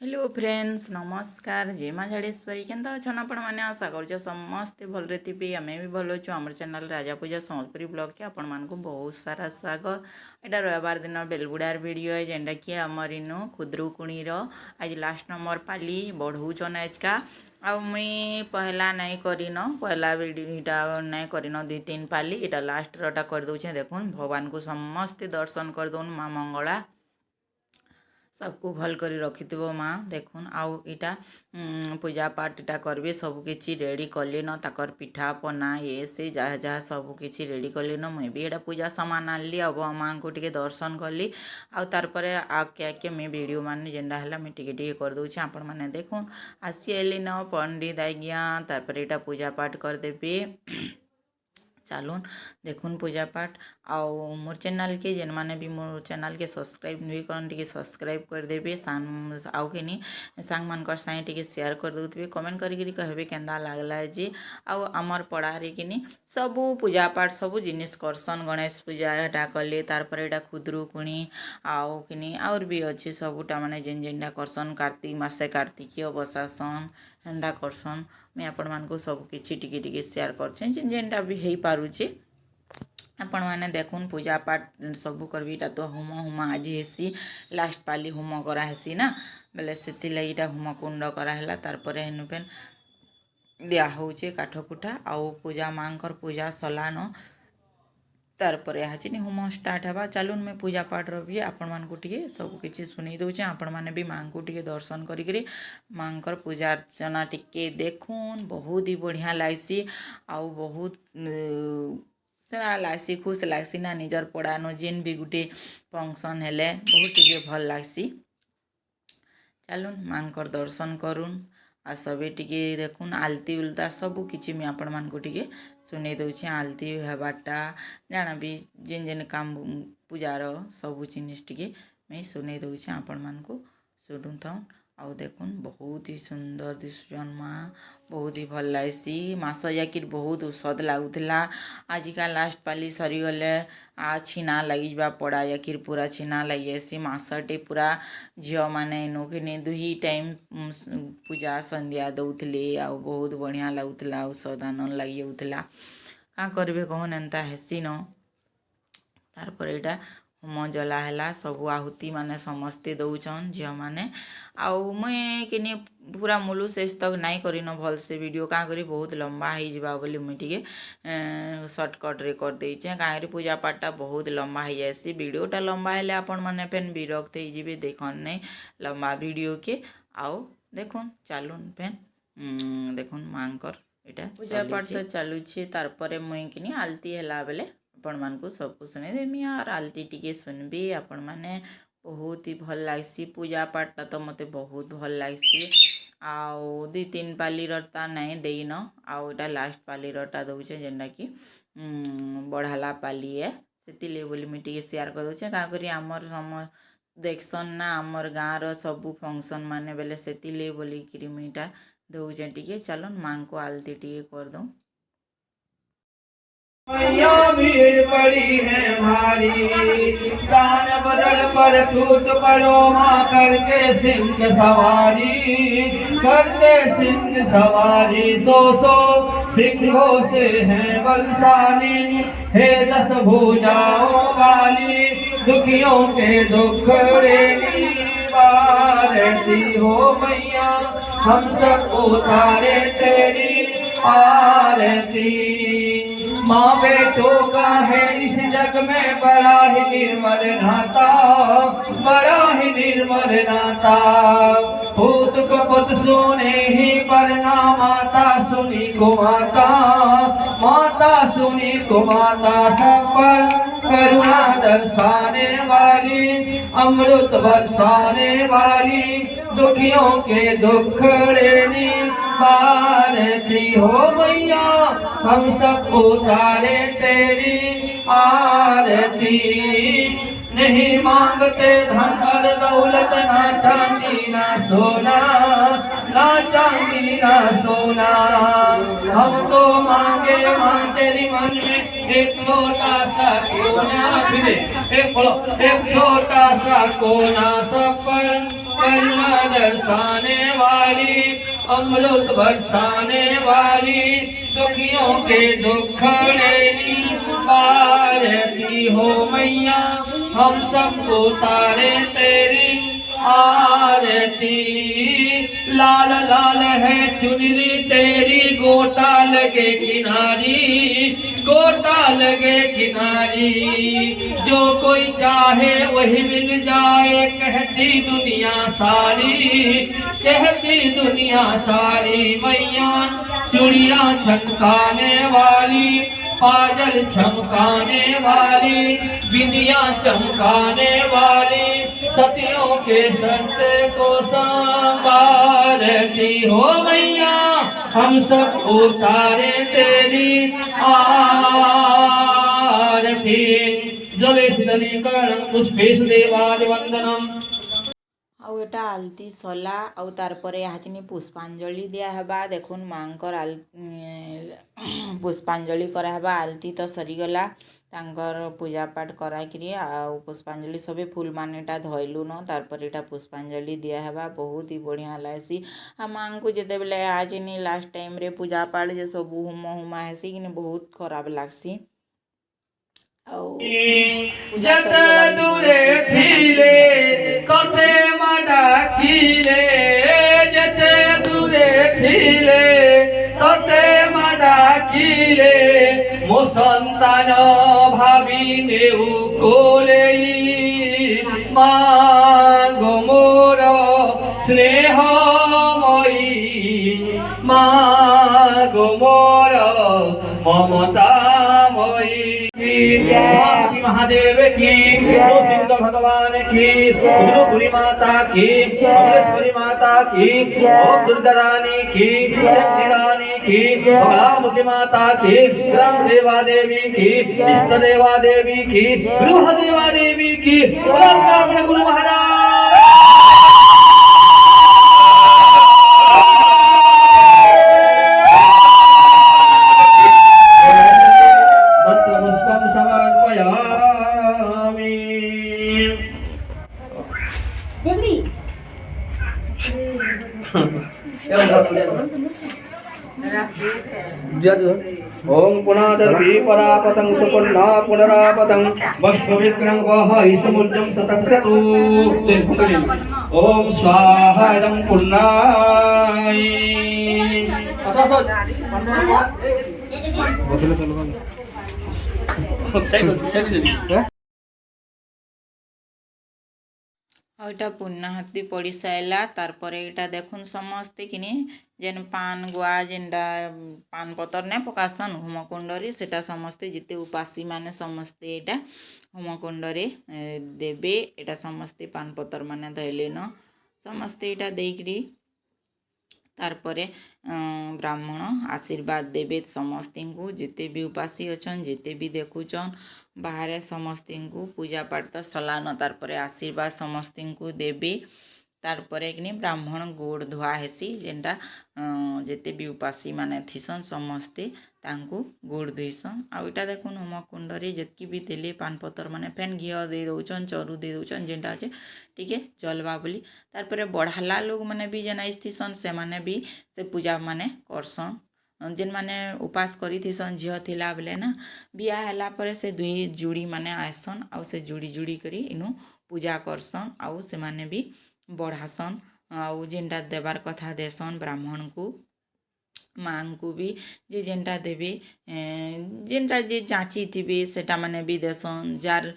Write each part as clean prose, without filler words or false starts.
Hello friends नमस्कार जय माँ झाड़ेश्वरी केन्ता अच्छन आपण मैंने आशा कर समस्ते भलरे थे आम भी भल अच्छु आम चैनल राजा पूजा सम्बलपुरी ब्लॉग के आपण मानक बहुत सारा स्वागत। यहाँ रविवार दिन बेलबुड़ार वीडियो है जेनटा कि आमर इनु खुदरुकुणीर आज लास्ट नंबर पाली बढ़ौन आजका आ मुई पहला नहीं करन पहला वीडियो नहीं करन 2-3 पाली इटा लास्ट रटा कर दूचे। देखुन भगवान को समस्ते दर्शन कर दौन माँ मंगला सबको भल कर रखि माँ देखुन आउ इटा पूजा पाठ इटा करबे सब किछि रेडी कले न ताकर पिठा पना ये से जहाँ जहाँ सब किछि रेडी कले न मुई भी एटा पूजा सामान आनली अब माँ को टिके दर्शन कली आउ तार परे आ क्या मुई वीडियो मान जेंडा हला मुई टिके कर दूछि आपण माने देखुन आसी आइली न पंडित आज्ञा तार परे इटा पूजा पाठ कर देबे। चलून देखुन पूजा पाठ आउ मोर चैनल के जेन माने भी मोर चैनल के सब्सक्राइब नहीं करन टिके सब्सक्राइब कर देबे आउ के नी सांग मानकर साई टिके शेयर कर दउतबे कमेंट करी कहबे केंदा लागला जे आउ हमर पड़ारे कि नी सबू पूजा पाठ सबू जिनिस करसन गणेश पूजा एटा कले तार पर एटा खुदरुकुणी आउ कि नी और भी अच्छे सबूटा माने जेन जेनटा करसन कार्तिक मासे कार्तिकीय बसासन हेन्दा करसन मैं आपण मानक सब किछि टिके टिके शेयर करछे जेनटा भी हेई पारुछि आपण माने देखुन पूजा पाठ सबू करबीटा तो होम आज हेसी लास्ट पाली होम करा हेसी ना बेले सेति लागिटा होम कुंड करा हैला तार परे हेनु पेन दिया होचे काठ कुटा आउ पूजा मांकर पूजा सलानो तार पर यहाँ होम स्टार्ट हवा चलून मैं पूजा पाठ रही आपण मान को टिके सब किछि सुनी दउचे आपण माने भी माँ को टिके दर्शन करी माँकर पूजा अर्चना टिके देखुन बहुत ही बढ़िया लागसी आउ बहुत सेना लागसी खुश लागसी ना निजर पड़ानो जेन भी गुटे फंक्शन हेले बहुत टिके भल लागसी। चलून माँकर दर्शन करूँ आ सबे टिके देखुन आलती उलता सबू किछि मैं आपण मान को टिके सुने दउछि आलती हेबाटा जाना भी जेन जेन काम पूजार सबू जिनिस टिके मैं सुने दउछि आपण मान को सुनु था आउ देखुन बहुत ही सुंदर दिसुचन माँ बहुत ही भल लागसी मास जाकिर बहुत औषध लागुला आजिका लास्ट पाली सरीगले आ छीना लगे पड़ा जाकिर पूरा छीना लगी जासी मासटे पूरा झील मैंने इनोके 2 टाइम पूजा संध्या दौले आउ बहुत बढ़िया लगुला औषध आन लगी जाऊला क्या करेंगे कहन एंता हेसी न तार पर एटा होम जला है सबू आहुति माने समस्ते दौचन झील मैंने आउ मुई कि पूरा मुलु शेष तक नाई करन भल से वीडियो क्या करी बहुत लंबा हो जावा बोली मुई टिके सर्टकट रे कर देइचे कहीं पूजा पाठटा बहुत लंबा हो जासी वीडियोटा लंबा हेले आपण माने फेन विरक्त हो जिबे देखन नहीं लंबा वीडियो के आउ देखुन चलुन फेन देखुन मांकर एटा पूजा पाठ तो चलुछे तार परे मुई कि आलती हैला बेले आपण मान को सब कुछ सुने देमी और आलती टिके सुनबी आपण माने बहुत ही भल लागसी पूजा पाठटा तो मते बहुत भल लागसी आउ 2-3 पाली रटा नहीं देन आउ एटा लास्ट पाली रटा दउचे जेनटा कि बढ़ाला पाली है से बोली मुझे टिके शेयर कर दउचे का करी आमर सम देखसन ना आमर गाँव सबू फंक्शन माने बेले से बोलिकी मुईटा दउचे टिके चलन माँ को आलती टिके कर दऊँ। मैया भीड़ पड़ी है भारी दान बदल पर छूट पड़ो माँ करके सिंह सवारी सो सिंहों से हैं बलशाली हे 10 भुजाओं वाली दुखियों के दुख रेली बारती हो मैया हम सब उतारे तेरी आरती माँ बेटों का है इस जग में बड़ा ही निर्मल नाता भूत कपट सोने ही पर ना माता सुनी को माता सुनी को माता सब पर करुणा दर्शाने वाली अमृत बरसाने वाली दुखियों के दुख लेनी भारती हो मैया हम सब उतारे तेरी आरती नहीं मांगते धन और दौलत ना चांदी ना सोना ना चांदी ना सोना। हम तो मांगे तेरी मन में एक छोटा सा कोना, एक छोटा सा कोना, सब पर करुणा दर्शाने वाली, अमृत बरसाने वाली, दुखियों के दुख लेनी पारती हो मैया, हम सबको तारे तेरी आरती। लाल लाल है चुनरी तेरी, गोटा लगे किनारी, गोटा लगे किनारी, जो कोई चाहे वही मिल जाए, कहती दुनिया सारी, कहती दुनिया सारी। मैया चूड़ियां छटकाने वाली, पायल चमकाने वाली, बिंदियां चमकाने वाली, सतियों के सत्य को संवारती हो मैया, हम सब उतारे तेरी आरती। जले शीतलीकरण पुष्पेश देवादि वंदनम। आउ एटा आलती सला आउ तार परे हाचिनी पुष्पांजलि दिया हेबा। देखुन मांकर पुष्पांजलि करा हेबा। आलती तो सरीगला, तांकर पूजा पाठ कराकरी आउ पुष्पांजलि सबे फूल मानेटा धइलु न, तार परे एटा पुष्पांजलि दिया हेबा। बहुत ही बढ़िया लासी। आ मां को जेते बेले आजिनी लास्ट टाइम रे पूजा पाठ जे सब हुम हुमा हेसी कि बहुत खराब लागसी। जत दूरे थीले कते डाकिले, जते दूरे थीले तते डाकिले, मो सन्तान भावी नेउ कोलेई, मागो मोर स्नेहमयी, मागो मोर ममतामयी। महादेव की, सिंह भगवान की, गुरुपुरी माता की, अमृतपुरी माता की, ओम दुर्गा रानी की, रानी की, बगलामुखी माता की, ग्राम देवा देवी की, इष्ट देवा देवी की, गृह देवा देवी की, गुरु महाराज। ओम पुनादर्भी परापतं सुपन्ना पुनरापतं वष्पविक्रम वह समुर्जं सतक्रतु। ओम स्वाहा इदं पुन्नाय। आउटा पुण्यहाती पड़ी साइला। तार परे एटा देखुन समस्ते किनी जेन पान गुआ जेनटा पान पतर ने पकासन होमकुंडरे, सेटा समस्ते जिते उपासी माने समस्ते एटा होमकुंडरे देबे। एटा समस्ते पान पतर माने धैले न समस्ते एटा देकरी तार परे ब्राह्मण आशीर्वाद देवे समस्ती को, जिते भी उपासी अच्छन, जिते भी देखुचन बाहर समस्ती को पूजा पाठ तो सलान। तार परे आशीर्वाद समस्ती को देवे। तार परे कि ब्राह्मण गोड़ धुआ हेसी, जेनटा जिते भी उपासी माने थीसन समस्ते तांको गोड़ धुईसन। आउ इटा देखुन होमकुंडरे जितकी भी देले पान पतर माने फेन घिओ दे दौचन, चरु दे दौचन, जेनटा अच्छे टिके जलवा बोली। तार परे बढ़ाला लोग माने भी जेन आइथिसन से माने भी से पूजा माने करसन। जेन माने उपास करी थीसन झिओ थिला बेले ना बिया हैला परे से दुई जुड़ी माने आसन, आउ से जुड़ी जुड़ी करी इनु पूजा करसन। आउ से माने भी बढ़ासन, आउ जेनटा देवार कथा देसन ब्राह्मण को माँ को भी जे जेनटा देवे, जेनटा जे जाची थिबे सेटा माने भी देसन। जार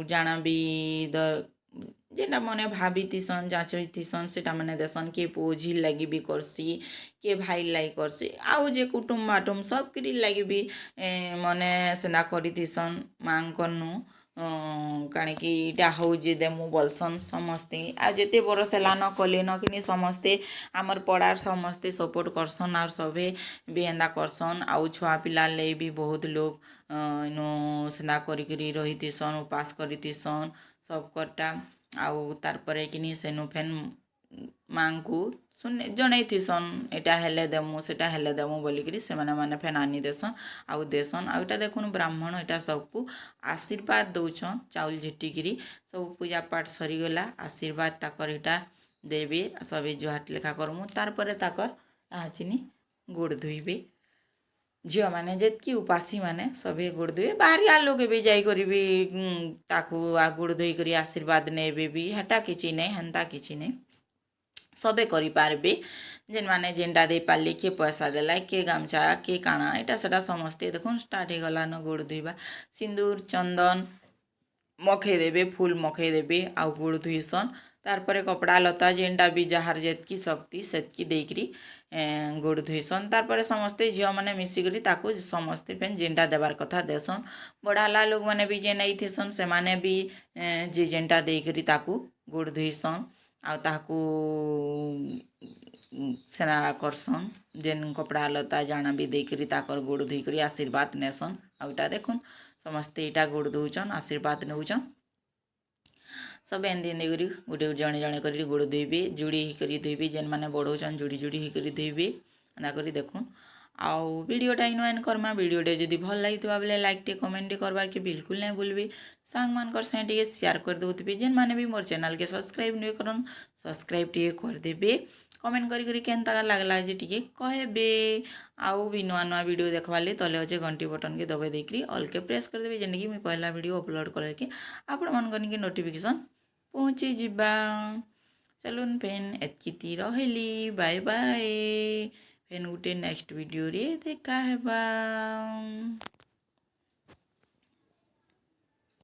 जाना भी जेनटा मने भाभी थीसन जाची थीसन सेटा माने देसन। के पोझी लगी भी करसी, के भाई लगी करसी, आउ जे कुटुम बाटुम सब किरी लगी भी मने सेना करी थीसन। माँ कनु काणिकी इटा हौ जे देमु बोलसन समस्ते। आ जेते बरस ହେଲା न कले न कि समस्ते आमर पड़ार समस्ते सपोर्ट करसन और सभे भी एंदा करसन। आउ छुआ पिला ले भी बहुत लोग इनो सेना करी रही थीसन, उपास करी थीसन सब करटा। आउ तार परे कि सेनु फेन माँ को जनईथिसन एटा हेले देमु सेटा हेले देमु बोलिकी से मैंने फेन आनी देसन आउ देसन आउटा देखुन ब्राह्मण एटा सबको आशीर्वाद दौछन चाउल झिटिकी सब पूजा पाठ सरीगला आशीर्वाद ताकर एटा देवे सबे जुहार लेखा करमु तार परे ताकर चिनी गोड़ धोइबे झील मैंने जितकी उपासी मैंने सभी गोड़ धोए बाहरिया लोग भी जाकर भी ताकू गोड़ धोई आशीर्वाद नेबे भी हेटा किछि नहीं हेन्ता किछि नहीं सबे करि पारबे जेन माने जेनटा दे पारले किए पैसा देला किए गामछा किए काଣା एटा सेटा समस्ते देखुन स्टार्ट हो गला न गोड़ धोइबा सिंदूर चंदन मखई देबे फूल मखई देबे आउ गोड़ धोइसन तार परे कपड़ा लता जेनटा भी जहार जेतकी शक्ति सेतकी देकरी गोड़ धोइसन तार परे समस्ते झील मैंने मिसिकरी ताकू समस्ते फेन जेनटा देवार कथा देसन बड़ाला लोग मैंने भी जे नहीं थेसन से माने भी जे जेनटा देकरी ताकू गोड़ धोइसन आ ताकू सेना करसन जेन कपड़ा लता जाना भी देकरी ताकर गोड़ धोइकरी आशीर्वाद नेसन आउटा देखुन समस्ते इटा गोड़ धोउछन आशीर्वाद नेउछन सब एंदी एंदी करी गोटे जड़े जड़े कर गोड़ धोइबे जुड़ी ही धोइबे जेन मैंने बढ़ौन जुड़ी जुड़ी ही धोइबे एना करी देखुन आउ वीडियोटा इन एन करमा वीडियोटे जदि भल लगी बेले लाइक टे कमेंट टे करबार के बिल्कुल नहीं भूलबे सांग मानकर साथ टे शेयर कर दउथिबे जेन माने भी मोर चैनल के सब्सक्राइब नहीं करन सब्सक्राइब टे कर देबे कमेंट करी केनता लागला जे टिके कहबे आउ भी नुआ नुआ वीडियो देखवाले तले अच्छे घंटी बटन के दबाई देकरी ऑल के प्रेस कर देबे जेन कि मैं पहला वीडियो अपलोड करके आपण मन के नोटिफिकेशन पहुँची जीवा चलुन फेन एतकी रहिली बाय बाय फेन गुटे नेक्स्ट वीडियो रे देखा हेबा।